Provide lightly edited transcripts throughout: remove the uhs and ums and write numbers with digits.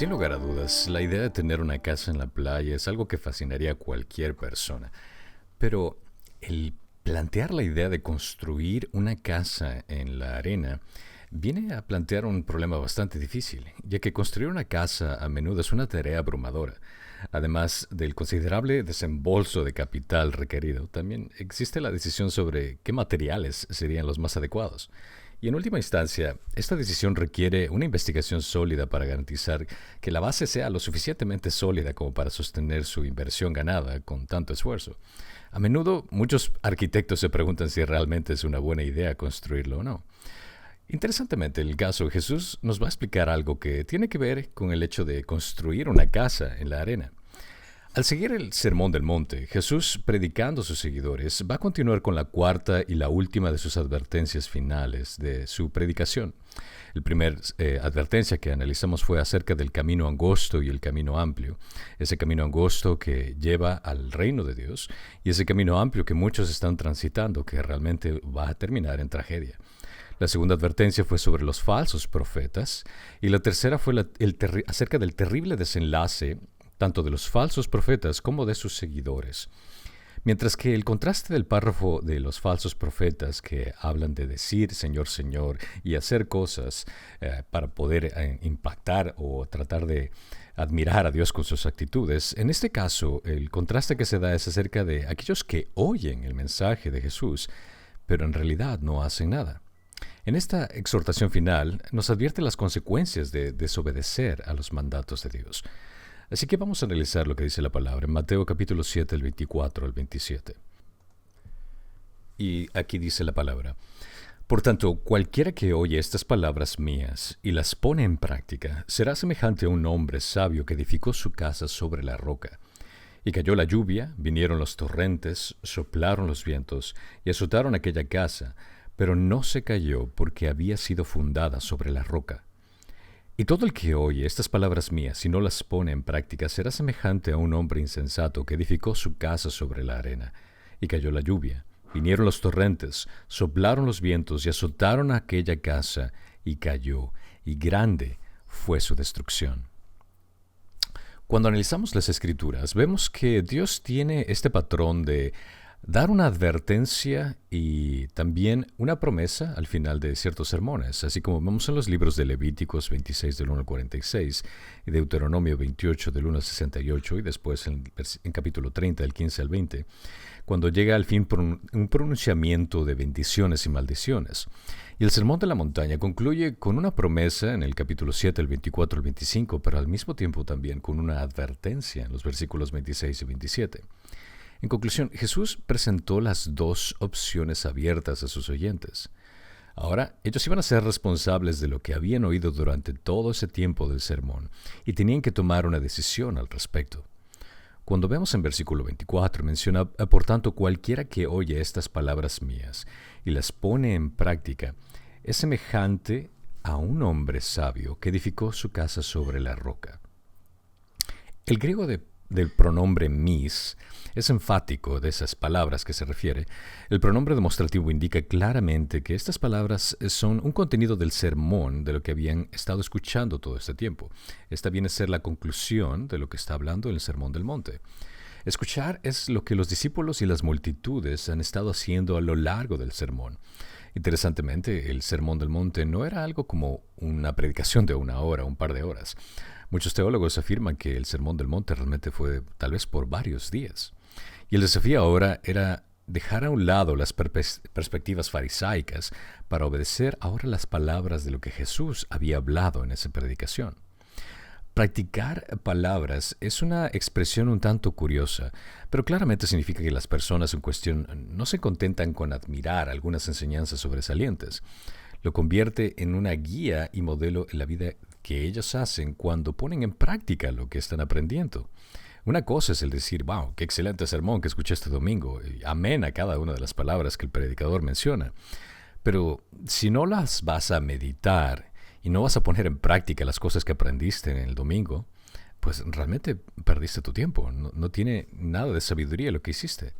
Sin lugar a dudas, la idea de tener una casa en la playa es algo que fascinaría a cualquier persona. Pero el plantear la idea de construir una casa en la arena viene a plantear un problema bastante difícil, ya que construir una casa a menudo es una tarea abrumadora. Además del considerable desembolso de capital requerido, también existe la decisión sobre qué materiales serían los más adecuados. Y en última instancia, esta decisión requiere una investigación sólida para garantizar que la base sea lo suficientemente sólida como para sostener su inversión ganada con tanto esfuerzo. A menudo, muchos arquitectos se preguntan si realmente es una buena idea construirlo o no. Interesantemente, el caso Jesús nos va a explicar algo que tiene que ver con el hecho de construir una casa en la arena. Al seguir el Sermón del Monte, Jesús, predicando a sus seguidores, va a continuar con la cuarta y la última de sus advertencias finales de su predicación. El primer advertencia que analizamos fue acerca del camino angosto y el camino amplio. Ese camino angosto que lleva al reino de Dios y ese camino amplio que muchos están transitando, que realmente va a terminar en tragedia. La segunda advertencia fue sobre los falsos profetas y la tercera fue acerca del terrible desenlace tanto de los falsos profetas como de sus seguidores. Mientras que el contraste del párrafo de los falsos profetas que hablan de decir Señor, Señor y hacer cosas para poder impactar o tratar de admirar a Dios con sus actitudes, en este caso el contraste que se da es acerca de aquellos que oyen el mensaje de Jesús, pero en realidad no hacen nada. En esta exhortación final nos advierte las consecuencias de desobedecer a los mandatos de Dios. Así que vamos a analizar lo que dice la palabra en Mateo capítulo 7, el 24 al 27. Y aquí dice la palabra: Por tanto, cualquiera que oye estas palabras mías y las pone en práctica, será semejante a un hombre sabio que edificó su casa sobre la roca. Y cayó la lluvia, vinieron los torrentes, soplaron los vientos y azotaron aquella casa, pero no se cayó porque había sido fundada sobre la roca. Y todo el que oye estas palabras mías y no las pone en práctica será semejante a un hombre insensato que edificó su casa sobre la arena. Y cayó la lluvia, vinieron los torrentes, soplaron los vientos y azotaron aquella casa, y cayó, y grande fue su destrucción. Cuando analizamos las Escrituras, vemos que Dios tiene este patrón de dar una advertencia y también una promesa al final de ciertos sermones, así como vemos en los libros de Levíticos 26 del 1 al 46 y Deuteronomio 28 del 1 al 68 y después en capítulo 30 del 15 al 20, cuando llega al fin un pronunciamiento de bendiciones y maldiciones. Y el Sermón de la Montaña concluye con una promesa en el capítulo 7, el 24 al 25, pero al mismo tiempo también con una advertencia en los versículos 26 y 27. En conclusión, Jesús presentó las dos opciones abiertas a sus oyentes. Ahora, ellos iban a ser responsables de lo que habían oído durante todo ese tiempo del sermón y tenían que tomar una decisión al respecto. Cuando vemos en versículo 24, menciona, por tanto, cualquiera que oye estas palabras mías y las pone en práctica, es semejante a un hombre sabio que edificó su casa sobre la roca. El griego del pronombre mis es enfático de esas palabras que se refiere. El pronombre demostrativo indica claramente que estas palabras son un contenido del sermón de lo que habían estado escuchando todo este tiempo. Esta viene a ser la conclusión de lo que está hablando en el Sermón del Monte. Escuchar es lo que los discípulos y las multitudes han estado haciendo a lo largo del sermón. Interesantemente, el Sermón del Monte no era algo como una predicación de una hora, un par de horas. Muchos teólogos afirman que el Sermón del Monte realmente fue tal vez por varios días. Y el desafío ahora era dejar a un lado las perspectivas farisaicas para obedecer ahora las palabras de lo que Jesús había hablado en esa predicación. Practicar palabras es una expresión un tanto curiosa, pero claramente significa que las personas en cuestión no se contentan con admirar algunas enseñanzas sobresalientes. Lo convierte en una guía y modelo en la vida que ellos hacen cuando ponen en práctica lo que están aprendiendo. Una cosa es el decir, wow, qué excelente sermón que escuché este domingo, y amén a cada una de las palabras que el predicador menciona. Pero si no las vas a meditar y no vas a poner en práctica las cosas que aprendiste en el domingo, pues realmente perdiste tu tiempo. No tiene nada de sabiduría lo que hiciste.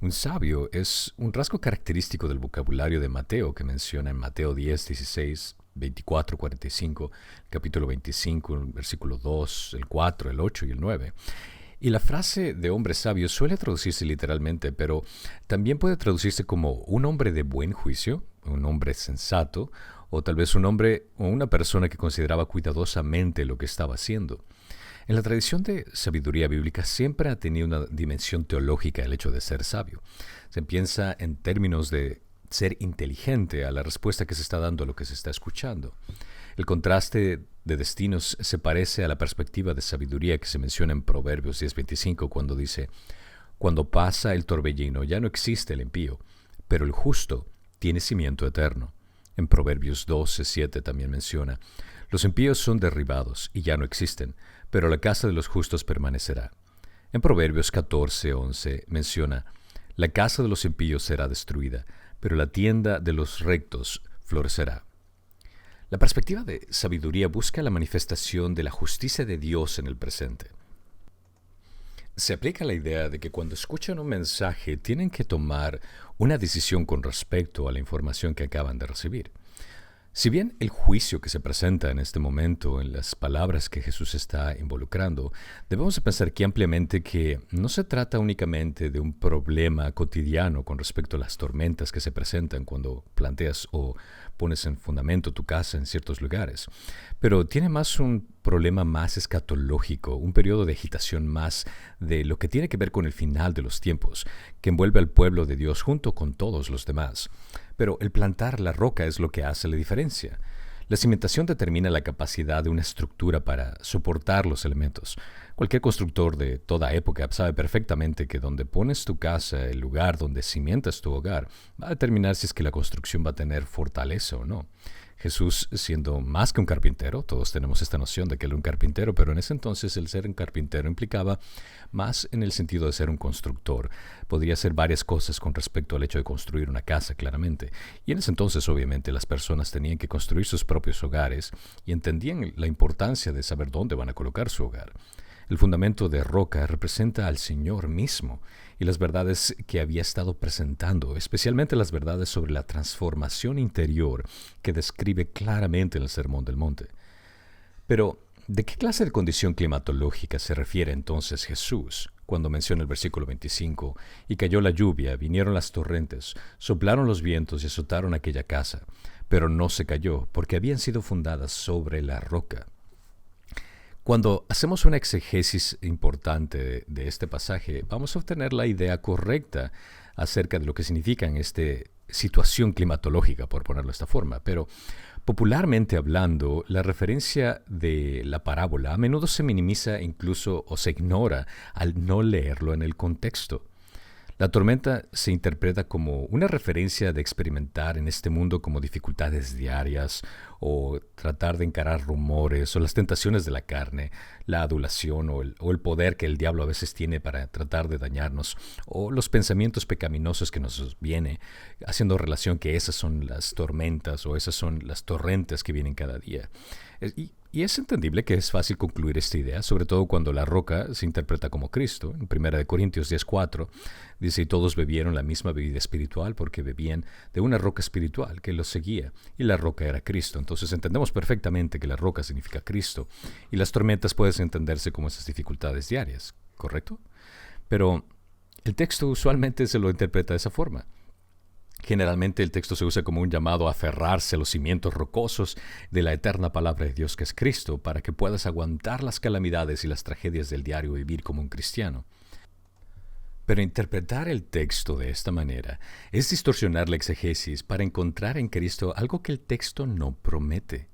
Un sabio es un rasgo característico del vocabulario de Mateo que menciona en Mateo 10, 16, 24, 45, capítulo 25, el versículo 2, el 4, el 8 y el 9. Y la frase de hombre sabio suele traducirse literalmente, pero también puede traducirse como un hombre de buen juicio, un hombre sensato, o tal vez un hombre o una persona que consideraba cuidadosamente lo que estaba haciendo. En la tradición de sabiduría bíblica siempre ha tenido una dimensión teológica el hecho de ser sabio. Se piensa en términos de ser inteligente a la respuesta que se está dando a lo que se está escuchando. El contraste de destinos se parece a la perspectiva de sabiduría que se menciona en Proverbios 10:25 cuando dice: cuando pasa el torbellino ya no existe el impío, pero el justo tiene cimiento eterno. En Proverbios 12:7 también menciona: los impíos son derribados y ya no existen, pero la casa de los justos permanecerá. En Proverbios 14:11 menciona: la casa de los impíos será destruida, pero la tienda de los rectos florecerá. La perspectiva de sabiduría busca la manifestación de la justicia de Dios en el presente. Se aplica la idea de que cuando escuchan un mensaje tienen que tomar una decisión con respecto a la información que acaban de recibir. Si bien el juicio que se presenta en este momento en las palabras que Jesús está involucrando, debemos pensar aquí ampliamente que no se trata únicamente de un problema cotidiano con respecto a las tormentas que se presentan cuando planteas o pones en fundamento tu casa en ciertos lugares, pero tiene más un problema más escatológico, un periodo de agitación más de lo que tiene que ver con el final de los tiempos, que envuelve al pueblo de Dios junto con todos los demás. Pero el plantar la roca es lo que hace la diferencia. La cimentación determina la capacidad de una estructura para soportar los elementos. Cualquier constructor de toda época sabe perfectamente que donde pones tu casa, el lugar donde cimentas tu hogar, va a determinar si es que la construcción va a tener fortaleza o no. Jesús, siendo más que un carpintero, todos tenemos esta noción de que él era un carpintero, pero en ese entonces el ser un carpintero implicaba más en el sentido de ser un constructor. Podría hacer varias cosas con respecto al hecho de construir una casa, claramente. Y en ese entonces, obviamente, las personas tenían que construir sus propios hogares y entendían la importancia de saber dónde van a colocar su hogar. El fundamento de roca representa al Señor mismo y las verdades que había estado presentando, especialmente las verdades sobre la transformación interior que describe claramente en el Sermón del Monte. Pero, ¿de qué clase de condición climatológica se refiere entonces Jesús cuando menciona el versículo 25? Y cayó la lluvia, vinieron las torrentes, soplaron los vientos y azotaron aquella casa, pero no se cayó, porque habían sido fundadas sobre la roca. Cuando hacemos una exegesis importante de este pasaje, vamos a obtener la idea correcta acerca de lo que significa en esta situación climatológica, por ponerlo de esta forma. Pero popularmente hablando, la referencia de la parábola a menudo se minimiza incluso o se ignora al no leerlo en el contexto. La tormenta se interpreta como una referencia de experimentar en este mundo como dificultades diarias o tratar de encarar rumores o las tentaciones de la carne, la adulación o el poder que el diablo a veces tiene para tratar de dañarnos o los pensamientos pecaminosos que nos viene, haciendo relación que esas son las tormentas o esas son las torrentes que vienen cada día. Y es entendible que es fácil concluir esta idea, sobre todo cuando la roca se interpreta como Cristo. En 1 Corintios 10:4 dice: y todos bebieron la misma bebida espiritual porque bebían de una roca espiritual que los seguía, y la roca era Cristo. Entonces entendemos perfectamente que la roca significa Cristo, y las tormentas pueden entenderse como esas dificultades diarias, ¿correcto? Pero el texto usualmente se lo interpreta de esa forma. Generalmente el texto se usa como un llamado a aferrarse a los cimientos rocosos de la eterna palabra de Dios que es Cristo para que puedas aguantar las calamidades y las tragedias del diario vivir como un cristiano. Pero interpretar el texto de esta manera es distorsionar la exegesis para encontrar en Cristo algo que el texto no promete.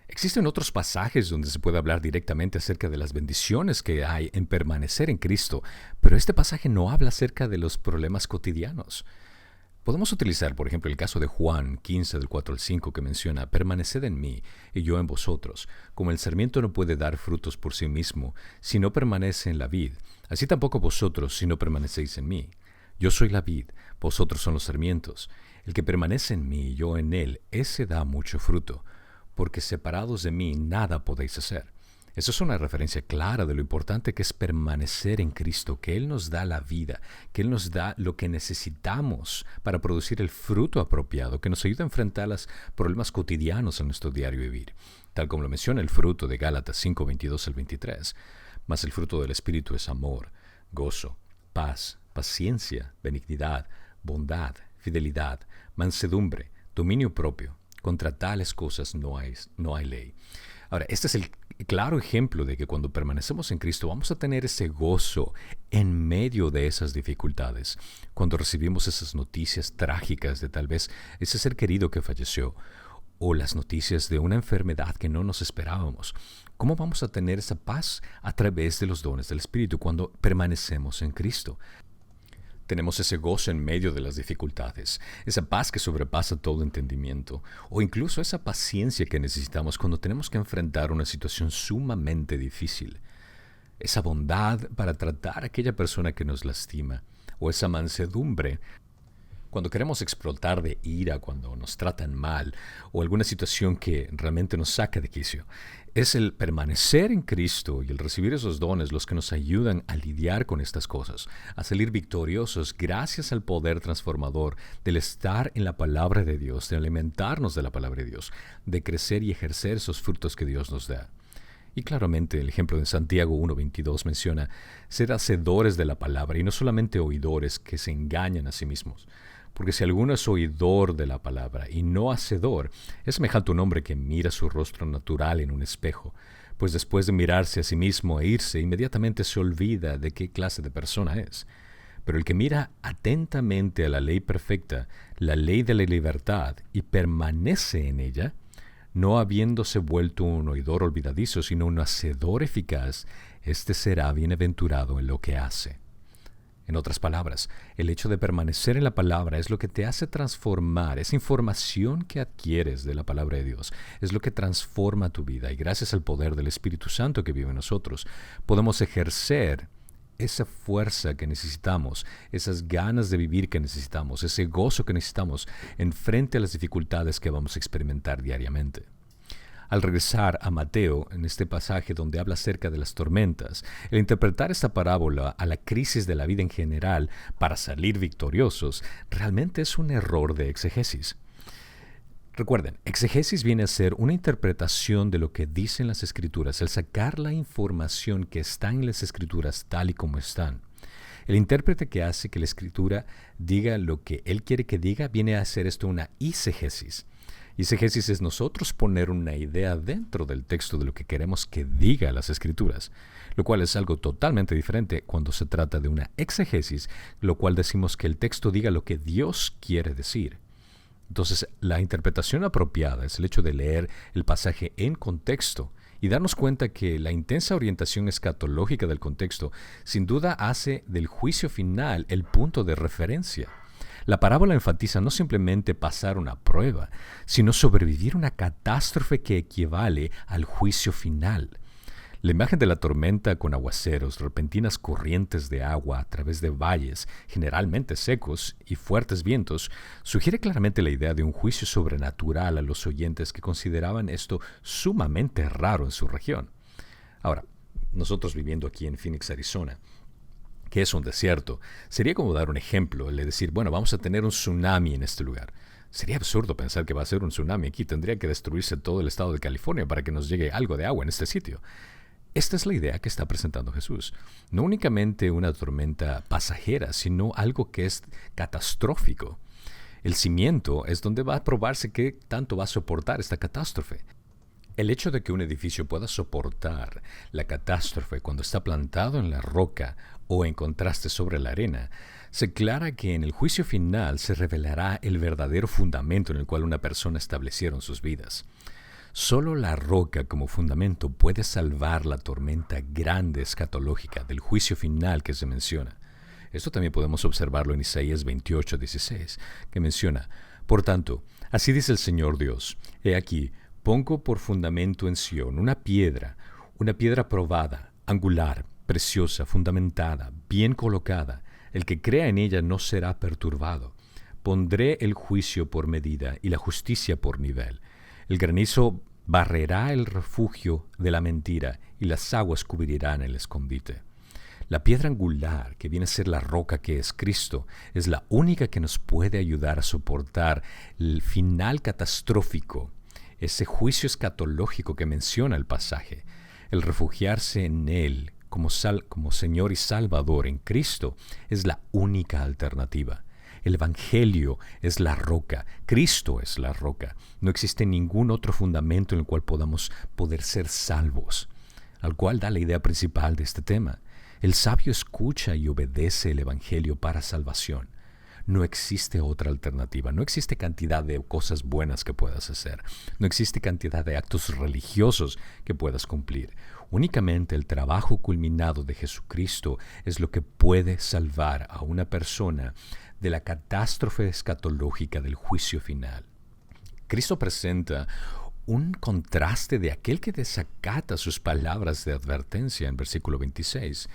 Existen otros pasajes donde se puede hablar directamente acerca de las bendiciones que hay en permanecer en Cristo, pero este pasaje no habla acerca de los problemas cotidianos. Podemos utilizar, por ejemplo, el caso de Juan 15, del 4 al 5, que menciona: permaneced en mí y yo en vosotros. Como el sarmiento no puede dar frutos por sí mismo si no permanece en la vid, así tampoco vosotros si no permanecéis en mí. Yo soy la vid, vosotros son los sarmientos. El que permanece en mí y yo en él, ese da mucho fruto, porque separados de mí nada podéis hacer. Eso es una referencia clara de lo importante que es permanecer en Cristo, que Él nos da la vida, que Él nos da lo que necesitamos para producir el fruto apropiado, que nos ayuda a enfrentar los problemas cotidianos en nuestro diario vivir, tal como lo menciona el fruto de Gálatas 5, 22 al 23. Mas el fruto del Espíritu es amor, gozo, paz, paciencia, benignidad, bondad, fidelidad, mansedumbre, dominio propio. Contra tales cosas no hay ley. Ahora, este es el claro ejemplo de que cuando permanecemos en Cristo vamos a tener ese gozo en medio de esas dificultades. Cuando recibimos esas noticias trágicas de tal vez ese ser querido que falleció o las noticias de una enfermedad que no nos esperábamos. ¿Cómo vamos a tener esa paz? A través de los dones del Espíritu cuando permanecemos en Cristo. Tenemos ese gozo en medio de las dificultades, esa paz que sobrepasa todo entendimiento, o incluso esa paciencia que necesitamos cuando tenemos que enfrentar una situación sumamente difícil. Esa bondad para tratar a aquella persona que nos lastima, o esa mansedumbre cuando queremos explotar de ira, cuando nos tratan mal, o alguna situación que realmente nos saca de quicio. Es el permanecer en Cristo y el recibir esos dones los que nos ayudan a lidiar con estas cosas, a salir victoriosos gracias al poder transformador del estar en la palabra de Dios, de alimentarnos de la palabra de Dios, de crecer y ejercer esos frutos que Dios nos da. Y claramente el ejemplo de Santiago 1:22 menciona ser hacedores de la palabra y no solamente oidores que se engañan a sí mismos. Porque si alguno es oidor de la palabra y no hacedor, es semejante a un hombre que mira su rostro natural en un espejo, pues después de mirarse a sí mismo e irse, inmediatamente se olvida de qué clase de persona es. Pero el que mira atentamente a la ley perfecta, la ley de la libertad, y permanece en ella, no habiéndose vuelto un oidor olvidadizo, sino un hacedor eficaz, éste será bienaventurado en lo que hace. En otras palabras, el hecho de permanecer en la palabra es lo que te hace transformar. Esa información que adquieres de la palabra de Dios es lo que transforma tu vida. Y gracias al poder del Espíritu Santo que vive en nosotros, podemos ejercer esa fuerza que necesitamos, esas ganas de vivir que necesitamos, ese gozo que necesitamos en frente a las dificultades que vamos a experimentar diariamente. Al regresar a Mateo, en este pasaje donde habla acerca de las tormentas, el interpretar esta parábola a la crisis de la vida en general para salir victoriosos, realmente es un error de exegesis. Recuerden, exegesis viene a ser una interpretación de lo que dicen las Escrituras, el sacar la información que está en las Escrituras tal y como están. El intérprete que hace que la Escritura diga lo que él quiere que diga viene a hacer esto una eisegesis. Eisegesis es nosotros poner una idea dentro del texto de lo que queremos que diga las Escrituras, lo cual es algo totalmente diferente cuando se trata de una exegesis, lo cual decimos que el texto diga lo que Dios quiere decir. Entonces, la interpretación apropiada es el hecho de leer el pasaje en contexto y darnos cuenta que la intensa orientación escatológica del contexto sin duda hace del juicio final el punto de referencia. La parábola enfatiza no simplemente pasar una prueba, sino sobrevivir una catástrofe que equivale al juicio final. La imagen de la tormenta con aguaceros, repentinas corrientes de agua a través de valles, generalmente secos, y fuertes vientos, sugiere claramente la idea de un juicio sobrenatural a los oyentes que consideraban esto sumamente raro en su región. Ahora, nosotros viviendo aquí en Phoenix, Arizona, que es un desierto, sería como dar un ejemplo, el de decir, bueno, vamos a tener un tsunami en este lugar. Sería absurdo pensar que va a ser un tsunami aquí, tendría que destruirse todo el estado de California para que nos llegue algo de agua en este sitio. Esta es la idea que está presentando Jesús. No únicamente una tormenta pasajera, sino algo que es catastrófico. El cimiento es donde va a probarse qué tanto va a soportar esta catástrofe. El hecho de que un edificio pueda soportar la catástrofe cuando está plantado en la roca o en contraste sobre la arena, se aclara que en el juicio final se revelará el verdadero fundamento en el cual una persona establecieron sus vidas. Solo la roca como fundamento puede salvar la tormenta grande escatológica del juicio final que se menciona. Esto también podemos observarlo en Isaías 28:16, que menciona, por tanto, así dice el Señor Dios, he aquí, pongo por fundamento en Sión una piedra probada, angular, preciosa, fundamentada, bien colocada. El que crea en ella no será perturbado. Pondré el juicio por medida y la justicia por nivel. El granizo barrerá el refugio de la mentira y las aguas cubrirán el escondite. La piedra angular, que viene a ser la roca que es Cristo, es la única que nos puede ayudar a soportar el final catastrófico, ese juicio escatológico que menciona el pasaje. El refugiarse en Él como Señor y Salvador en Cristo es la única alternativa. El Evangelio es la roca, Cristo es la roca. No existe ningún otro fundamento en el cual podamos poder ser salvos, al cual da la idea principal de este tema. El sabio escucha y obedece el Evangelio para salvación. No existe otra alternativa, no existe cantidad de cosas buenas que puedas hacer, no existe cantidad de actos religiosos que puedas cumplir. Únicamente el trabajo culminado de Jesucristo es lo que puede salvar a una persona de la catástrofe escatológica del juicio final. Cristo presenta un contraste de aquel que desacata sus palabras de advertencia en versículo 26,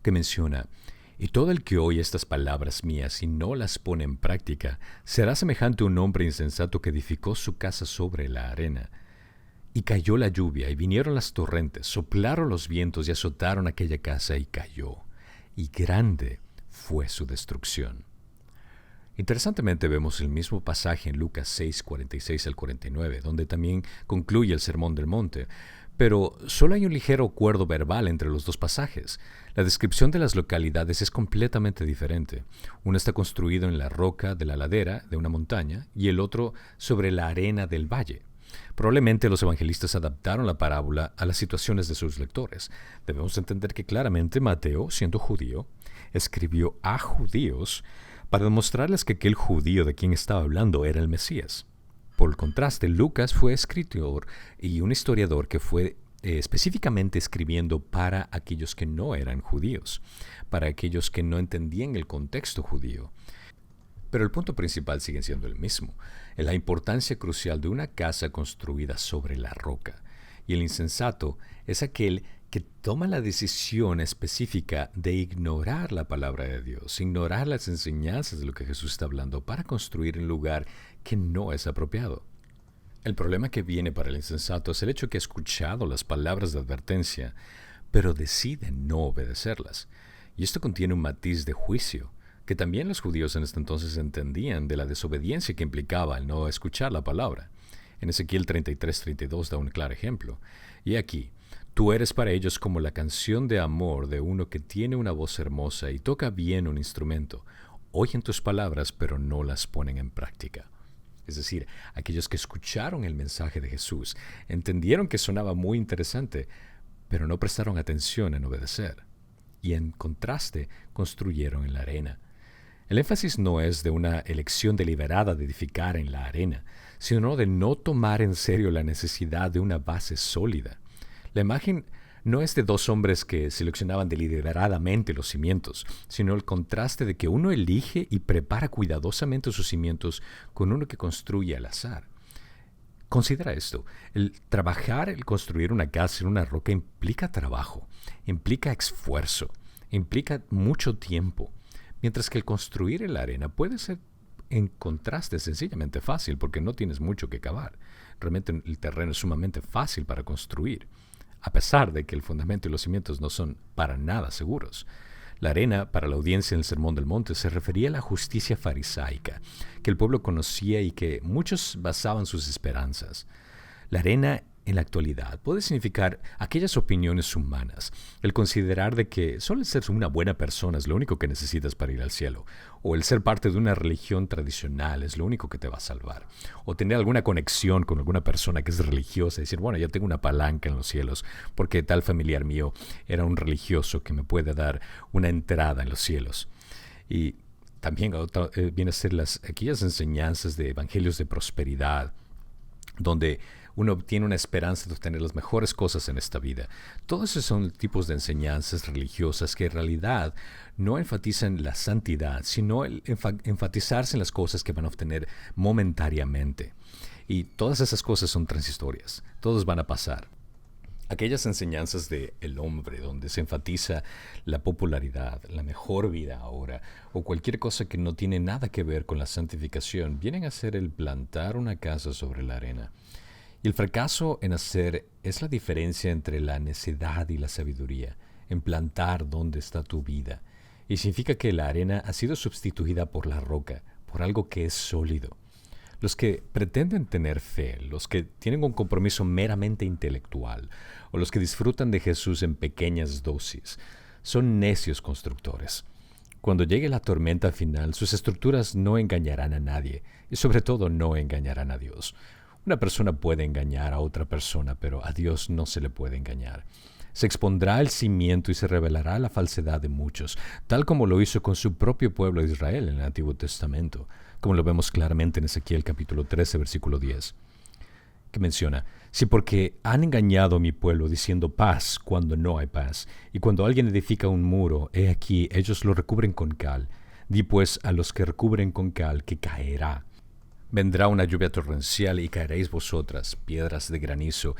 que menciona: y todo el que oye estas palabras mías y no las pone en práctica, será semejante a un hombre insensato que edificó su casa sobre la arena. Y cayó la lluvia, y vinieron las torrentes, soplaron los vientos y azotaron aquella casa, y cayó. Y grande fue su destrucción. Interesantemente vemos el mismo pasaje en Lucas 6, 46 al 49, donde también concluye el Sermón del Monte, pero solo hay un ligero acuerdo verbal entre los dos pasajes. La descripción de las localidades es completamente diferente. Uno está construido en la roca de la ladera de una montaña y el otro sobre la arena del valle. Probablemente los evangelistas adaptaron la parábola a las situaciones de sus lectores. Debemos entender que claramente Mateo, siendo judío, escribió a judíos para demostrarles que aquel judío de quien estaba hablando era el Mesías. Por el contraste, Lucas fue escritor y un historiador que fue específicamente escribiendo para aquellos que no eran judíos, para aquellos que no entendían el contexto judío. Pero el punto principal sigue siendo el mismo, la importancia crucial de una casa construida sobre la roca. Y el insensato es aquel que toma la decisión específica de ignorar la palabra de Dios, ignorar las enseñanzas de lo que Jesús está hablando para construir un lugar que no es apropiado. El problema que viene para el insensato es el hecho que ha escuchado las palabras de advertencia, pero decide no obedecerlas. Y esto contiene un matiz de juicio, que también los judíos en este entonces entendían de la desobediencia que implicaba el no escuchar la palabra. En Ezequiel 33:32 da un claro ejemplo. Y aquí: tú eres para ellos como la canción de amor de uno que tiene una voz hermosa y toca bien un instrumento. Oyen tus palabras, pero no las ponen en práctica. Es decir, aquellos que escucharon el mensaje de Jesús entendieron que sonaba muy interesante, pero no prestaron atención en obedecer. Y en contraste, construyeron en la arena. El énfasis no es de una elección deliberada de edificar en la arena, sino de no tomar en serio la necesidad de una base sólida. La imagen no es de dos hombres que seleccionaban deliberadamente los cimientos, sino el contraste de que uno elige y prepara cuidadosamente sus cimientos con uno que construye al azar. Considera esto: el trabajar, el construir una casa en una roca implica trabajo, implica esfuerzo, implica mucho tiempo, mientras que el construir en la arena puede ser en contraste sencillamente fácil porque no tienes mucho que cavar. Realmente el terreno es sumamente fácil para construir, a pesar de que el fundamento y los cimientos no son para nada seguros. La arena, para la audiencia en el Sermón del Monte, se refería a la justicia farisaica, que el pueblo conocía y que muchos basaban sus esperanzas. La arena, en la actualidad, puede significar aquellas opiniones humanas, el considerar de que solo el ser una buena persona es lo único que necesitas para ir al cielo, o el ser parte de una religión tradicional es lo único que te va a salvar, o tener alguna conexión con alguna persona que es religiosa y decir, bueno, ya tengo una palanca en los cielos porque tal familiar mío era un religioso que me puede dar una entrada en los cielos. Y también viene a ser aquellas enseñanzas de evangelios de prosperidad, donde uno tiene una esperanza de obtener las mejores cosas en esta vida. Todos esos son tipos de enseñanzas religiosas que en realidad no enfatizan la santidad, sino el enfatizarse en las cosas que van a obtener momentáneamente. Y todas esas cosas son transitorias, todos van a pasar. Aquellas enseñanzas de el hombre, donde se enfatiza la popularidad, la mejor vida ahora, o cualquier cosa que no tiene nada que ver con la santificación, vienen a ser el plantar una casa sobre la arena. Y el fracaso en hacer es la diferencia entre la necedad y la sabiduría, en plantar donde está tu vida. Y significa que la arena ha sido sustituida por la roca, por algo que es sólido. Los que pretenden tener fe, los que tienen un compromiso meramente intelectual, o los que disfrutan de Jesús en pequeñas dosis, son necios constructores. Cuando llegue la tormenta final, sus estructuras no engañarán a nadie, y sobre todo no engañarán a Dios. Una persona puede engañar a otra persona, pero a Dios no se le puede engañar. Se expondrá el cimiento y se revelará la falsedad de muchos, tal como lo hizo con su propio pueblo de Israel en el Antiguo Testamento, como lo vemos claramente en Ezequiel capítulo 13, versículo 10, que menciona: si porque han engañado a mi pueblo diciendo paz cuando no hay paz, y cuando alguien edifica un muro, he aquí ellos lo recubren con cal, di pues a los que recubren con cal que caerá. Vendrá una lluvia torrencial y caeréis vosotras, piedras de granizo,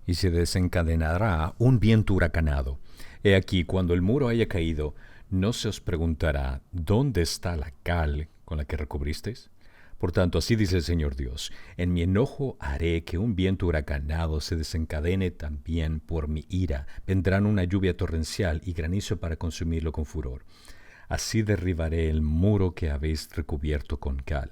y se desencadenará un viento huracanado. He aquí, cuando el muro haya caído, ¿no se os preguntará dónde está la cal con la que recubristeis? Por tanto, así dice el Señor Dios: en mi enojo haré que un viento huracanado se desencadene también por mi ira. Vendrán una lluvia torrencial y granizo para consumirlo con furor. Así derribaré el muro que habéis recubierto con cal.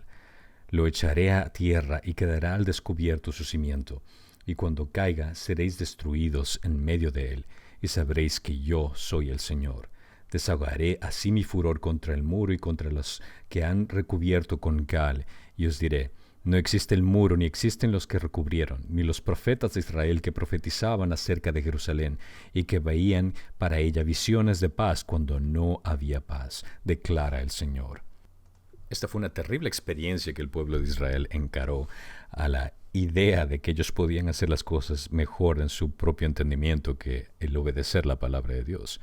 Lo echaré a tierra y quedará al descubierto su cimiento. Y cuando caiga, seréis destruidos en medio de él, y sabréis que yo soy el Señor. Desahogaré así mi furor contra el muro y contra los que han recubierto con cal, y os diré: no existe el muro, ni existen los que recubrieron, ni los profetas de Israel que profetizaban acerca de Jerusalén, y que veían para ella visiones de paz cuando no había paz, declara el Señor. Esta fue una terrible experiencia que el pueblo de Israel encaró a la idea de que ellos podían hacer las cosas mejor en su propio entendimiento que el obedecer la palabra de Dios.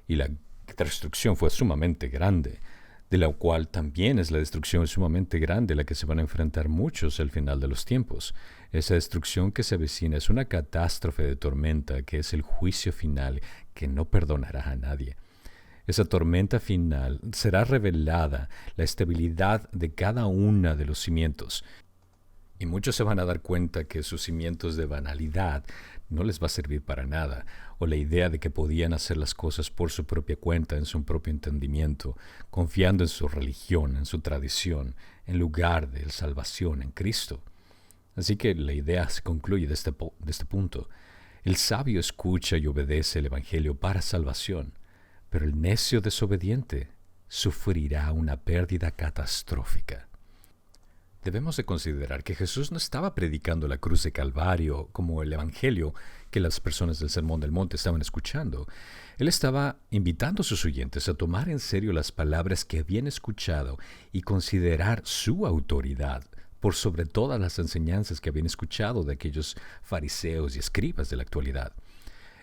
Y la destrucción fue sumamente grande, de la cual también es la destrucción sumamente grande a la que se van a enfrentar muchos al final de los tiempos. Esa destrucción que se avecina es una catástrofe de tormenta que es el juicio final que no perdonará a nadie. Esa tormenta final será revelada la estabilidad de cada una de los cimientos. Y muchos se van a dar cuenta que sus cimientos de banalidad no les va a servir para nada, o la idea de que podían hacer las cosas por su propia cuenta, en su propio entendimiento, confiando en su religión, en su tradición, en lugar de la salvación en Cristo. Así que la idea se concluye de este punto. El sabio escucha y obedece el Evangelio para salvación, pero el necio desobediente sufrirá una pérdida catastrófica. Debemos de considerar que Jesús no estaba predicando la cruz de Calvario como el Evangelio que las personas del Sermón del Monte estaban escuchando. Él estaba invitando a sus oyentes a tomar en serio las palabras que habían escuchado y considerar su autoridad por sobre todas las enseñanzas que habían escuchado de aquellos fariseos y escribas de la actualidad.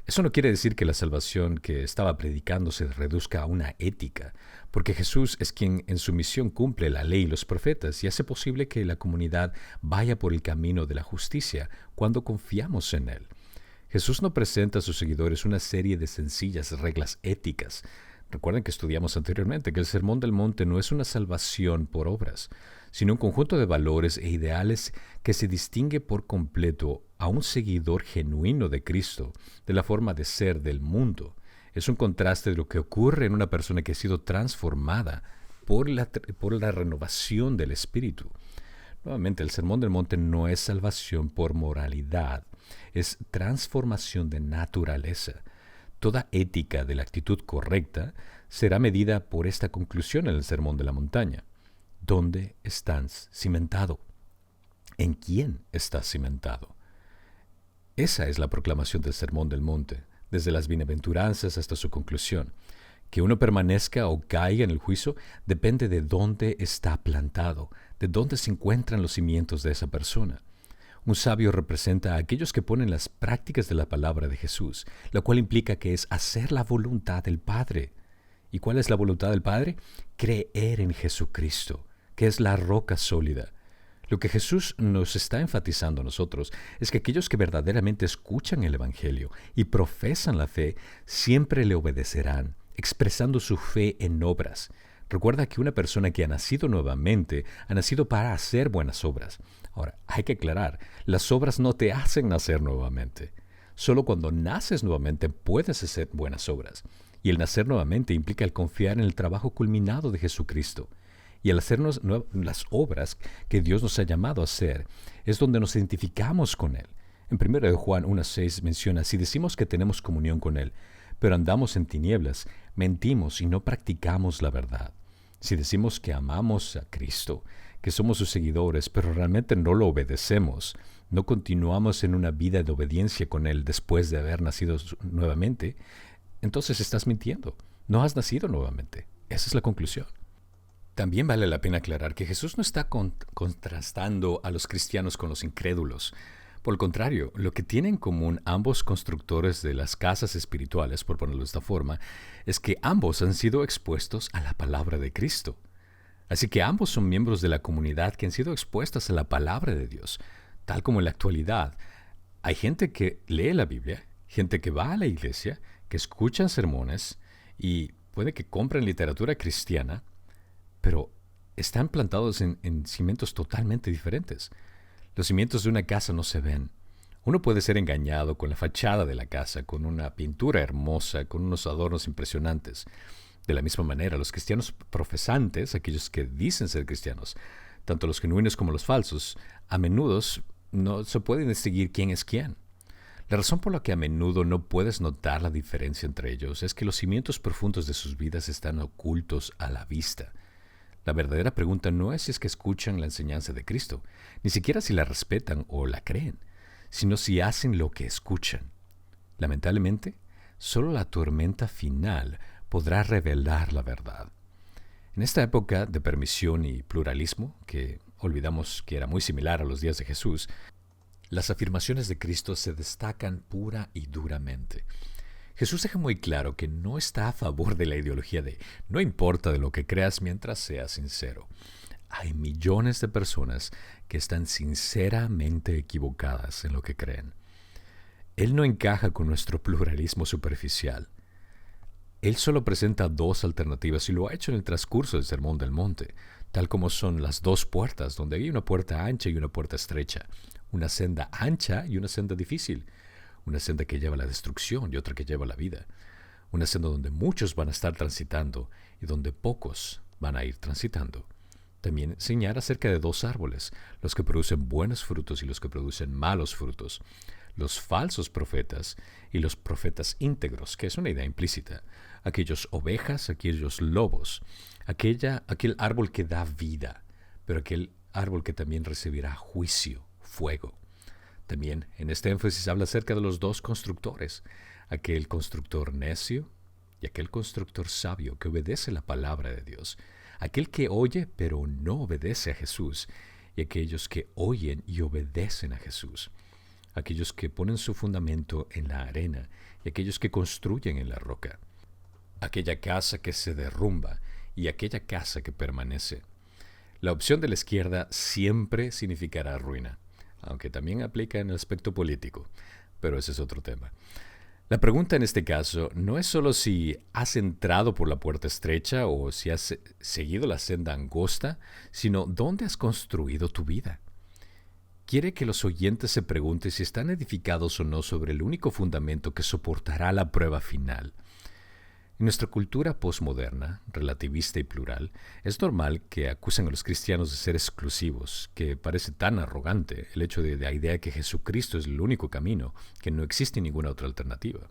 Eso no quiere decir que la salvación que estaba predicando se reduzca a una ética, porque Jesús es quien en su misión cumple la ley y los profetas y hace posible que la comunidad vaya por el camino de la justicia cuando confiamos en Él. Jesús no presenta a sus seguidores una serie de sencillas reglas éticas. Recuerden que estudiamos anteriormente que el Sermón del Monte no es una salvación por obras, sino un conjunto de valores e ideales que se distingue por completo a un seguidor genuino de Cristo, de la forma de ser del mundo. Es un contraste de lo que ocurre en una persona que ha sido transformada por la renovación del Espíritu. Nuevamente, el Sermón del Monte no es salvación por moralidad, es transformación de naturaleza. Toda ética de la actitud correcta será medida por esta conclusión en el Sermón de la Montaña. ¿Dónde estás cimentado? ¿En quién estás cimentado? Esa es la proclamación del Sermón del Monte, desde las bienaventuranzas hasta su conclusión. Que uno permanezca o caiga en el juicio depende de dónde está plantado, de dónde se encuentran los cimientos de esa persona. Un sabio representa a aquellos que ponen las prácticas de la palabra de Jesús, lo cual implica que es hacer la voluntad del Padre. ¿Y cuál es la voluntad del Padre? Creer en Jesucristo, que es la roca sólida. Lo que Jesús nos está enfatizando a nosotros es que aquellos que verdaderamente escuchan el Evangelio y profesan la fe, siempre le obedecerán, expresando su fe en obras. Recuerda que una persona que ha nacido nuevamente ha nacido para hacer buenas obras. Ahora, hay que aclarar, las obras no te hacen nacer nuevamente. Solo cuando naces nuevamente puedes hacer buenas obras. Y el nacer nuevamente implica el confiar en el trabajo culminado de Jesucristo. Y al hacernos las obras que Dios nos ha llamado a hacer, es donde nos identificamos con Él. En 1 Juan 1:6 menciona, si decimos que tenemos comunión con Él, pero andamos en tinieblas, mentimos y no practicamos la verdad. Si decimos que amamos a Cristo, que somos sus seguidores, pero realmente no lo obedecemos, no continuamos en una vida de obediencia con Él después de haber nacido nuevamente, entonces estás mintiendo. No has nacido nuevamente. Esa es la conclusión. También vale la pena aclarar que Jesús no está contrastando a los cristianos con los incrédulos. Por el contrario, lo que tienen en común ambos constructores de las casas espirituales, por ponerlo de esta forma, es que ambos han sido expuestos a la palabra de Cristo. Así que ambos son miembros de la comunidad que han sido expuestas a la palabra de Dios, tal como en la actualidad. Hay gente que lee la Biblia, gente que va a la iglesia, que escuchan sermones y puede que compren literatura cristiana, pero están plantados en cimientos totalmente diferentes. Los cimientos de una casa no se ven. Uno puede ser engañado con la fachada de la casa, con una pintura hermosa, con unos adornos impresionantes. De la misma manera, los cristianos profesantes, aquellos que dicen ser cristianos, tanto los genuinos como los falsos, a menudo no se puede distinguir quién es quién. La razón por la que a menudo no puedes notar la diferencia entre ellos es que los cimientos profundos de sus vidas están ocultos a la vista. La verdadera pregunta no es si es que escuchan la enseñanza de Cristo, ni siquiera si la respetan o la creen, sino si hacen lo que escuchan. Lamentablemente, solo la tormenta final podrá revelar la verdad. En esta época de permisión y pluralismo, que olvidamos que era muy similar a los días de Jesús, las afirmaciones de Cristo se destacan pura y duramente. Jesús deja muy claro que no está a favor de la ideología de no importa de lo que creas mientras seas sincero. Hay millones de personas que están sinceramente equivocadas en lo que creen. Él no encaja con nuestro pluralismo superficial. Él solo presenta dos alternativas y lo ha hecho en el transcurso del Sermón del Monte, tal como son las dos puertas, donde hay una puerta ancha y una puerta estrecha, una senda ancha y una senda difícil, una senda que lleva a la destrucción y otra que lleva a la vida, una senda donde muchos van a estar transitando y donde pocos van a ir transitando. También enseñar acerca de dos árboles, los que producen buenos frutos y los que producen malos frutos, los falsos profetas y los profetas íntegros, que es una idea implícita, aquellos ovejas, aquellos lobos, aquel árbol que da vida, pero aquel árbol que también recibirá juicio, fuego. También en este énfasis habla acerca de los dos constructores, aquel constructor necio y aquel constructor sabio que obedece la palabra de Dios, aquel que oye pero no obedece a Jesús y aquellos que oyen y obedecen a Jesús, aquellos que ponen su fundamento en la arena y aquellos que construyen en la roca, aquella casa que se derrumba y aquella casa que permanece. La opción de la izquierda siempre significará ruina, aunque también aplica en el aspecto político, pero ese es otro tema. La pregunta en este caso no es solo si has entrado por la puerta estrecha o si has seguido la senda angosta, sino dónde has construido tu vida. Quiere que los oyentes se pregunten si están edificados o no sobre el único fundamento que soportará la prueba final. En nuestra cultura posmoderna, relativista y plural, es normal que acusen a los cristianos de ser exclusivos, que parece tan arrogante el hecho de la idea que Jesucristo es el único camino, que no existe ninguna otra alternativa.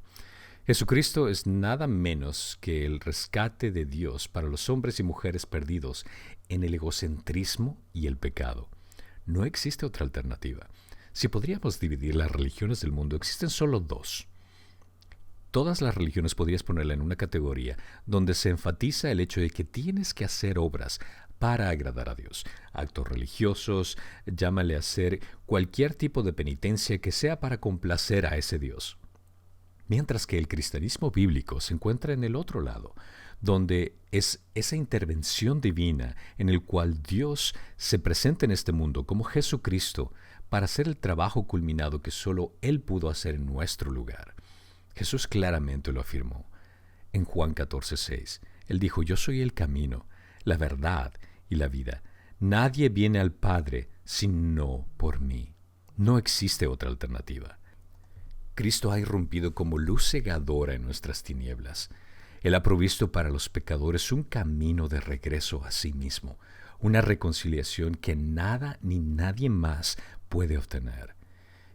Jesucristo es nada menos que el rescate de Dios para los hombres y mujeres perdidos en el egocentrismo y el pecado. No existe otra alternativa. Si podríamos dividir las religiones del mundo, existen solo dos. Todas las religiones podrías ponerla en una categoría donde se enfatiza el hecho de que tienes que hacer obras para agradar a Dios. Actos religiosos, llámale a hacer cualquier tipo de penitencia que sea para complacer a ese Dios. Mientras que el cristianismo bíblico se encuentra en el otro lado, donde es esa intervención divina en el cual Dios se presenta en este mundo como Jesucristo para hacer el trabajo culminado que solo Él pudo hacer en nuestro lugar. Jesús claramente lo afirmó. En Juan 14:6, Él dijo, yo soy el camino, la verdad y la vida. Nadie viene al Padre sino por mí. No existe otra alternativa. Cristo ha irrumpido como luz cegadora en nuestras tinieblas. Él ha provisto para los pecadores un camino de regreso a sí mismo, una reconciliación que nada ni nadie más puede obtener.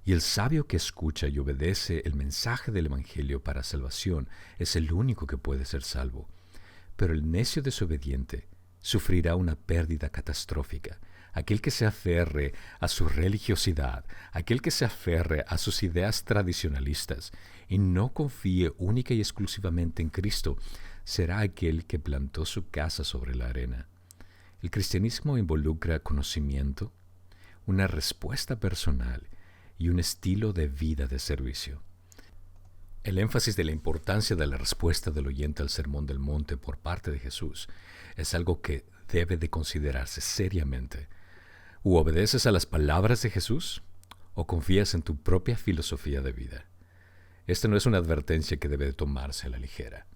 Y el sabio que escucha y obedece el mensaje del Evangelio para salvación es el único que puede ser salvo. Pero el necio desobediente sufrirá una pérdida catastrófica. Aquel que se aferre a su religiosidad, aquel que se aferre a sus ideas tradicionalistas y no confíe única y exclusivamente en Cristo, será aquel que plantó su casa sobre la arena. El cristianismo involucra conocimiento, una respuesta personal y un estilo de vida de servicio. El énfasis de la importancia de la respuesta del oyente al Sermón del Monte por parte de Jesús es algo que debe de considerarse seriamente. ¿O obedeces a las palabras de Jesús o confías en tu propia filosofía de vida? Esta no es una advertencia que debe de tomarse a la ligera.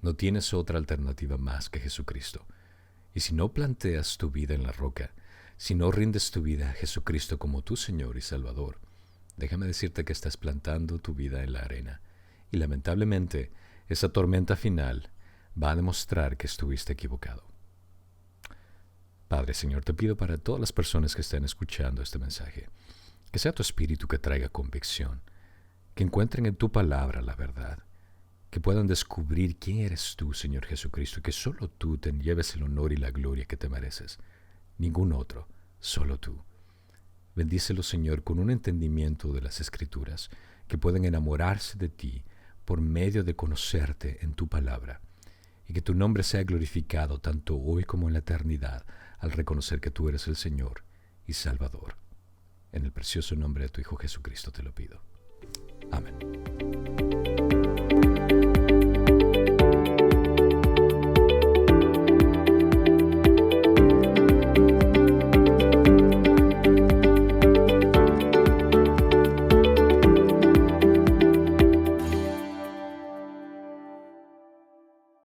No tienes otra alternativa más que Jesucristo. Y si no planteas tu vida en la roca, si no rindes tu vida a Jesucristo como tu Señor y Salvador, déjame decirte que estás plantando tu vida en la arena. Y lamentablemente, esa tormenta final va a demostrar que estuviste equivocado. Padre, Señor, te pido para todas las personas que estén escuchando este mensaje, que sea tu Espíritu que traiga convicción, que encuentren en tu palabra la verdad, que puedan descubrir quién eres tú, Señor Jesucristo, y que solo tú te lleves el honor y la gloria que te mereces. Ningún otro, solo tú. Bendícelo, Señor, con un entendimiento de las Escrituras, que puedan enamorarse de ti por medio de conocerte en tu palabra, y que tu nombre sea glorificado tanto hoy como en la eternidad, al reconocer que tú eres el Señor y Salvador. En el precioso nombre de tu Hijo Jesucristo te lo pido.